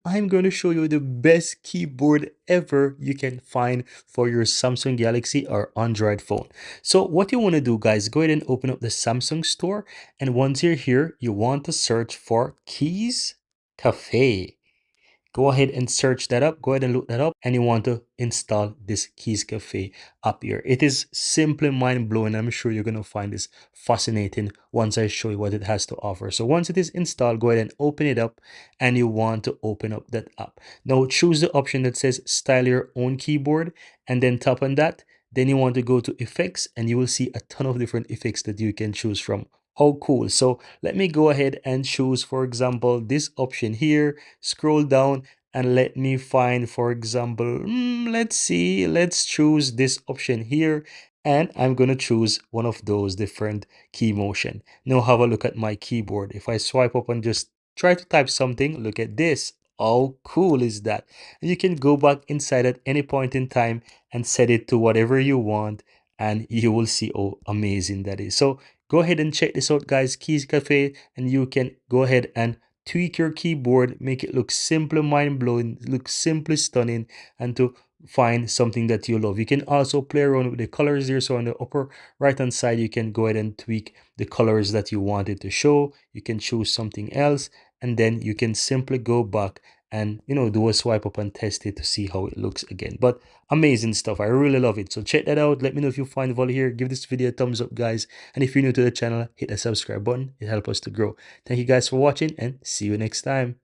I'm going to show you the best keyboard ever you can find for your Samsung Galaxy or Android phone. So what you want to do, guys, go ahead and open up the Samsung store. And once you're here, you want to search for Keys Cafe. Go ahead and search that up. Go ahead and look that up. And you want to install this Keys Cafe up here. It is simply mind blowing. I'm sure you're going to find this fascinating once I show you what it has to offer. So once it is installed, go ahead and open it up, and you want to open up that app. Now choose the option that says style your own keyboard, and then tap on that. Then you want to go to effects, and you will see a ton of different effects that you can choose from. How cool. So let me go ahead and choose, for example, this option here. Scroll down and let me find, for example, let's see, let's choose this option here, and I'm going to choose one of those different key motion. Now have a look at my keyboard. If I swipe up and just try to type something, look at this. How cool is that? And you can go back inside at any point in time and set it to whatever you want, and you will see how amazing that is. So go ahead and check this out, guys. Keys Cafe, and you can go ahead and tweak your keyboard, make it look simply mind-blowing, look simply stunning, and to find something that you love. You can also play around with the colors here. So on the upper right hand side, you can go ahead and tweak the colors that you want it to show. You can choose something else, and then you can simply go back and do a swipe up and test it to see how it looks again. But amazing stuff. I really love it. So check that out. Let me know if you find value here. Give this video a thumbs up, guys, and if you're new to the channel, hit the subscribe button. It helps us to grow. Thank you guys for watching, and see you next time.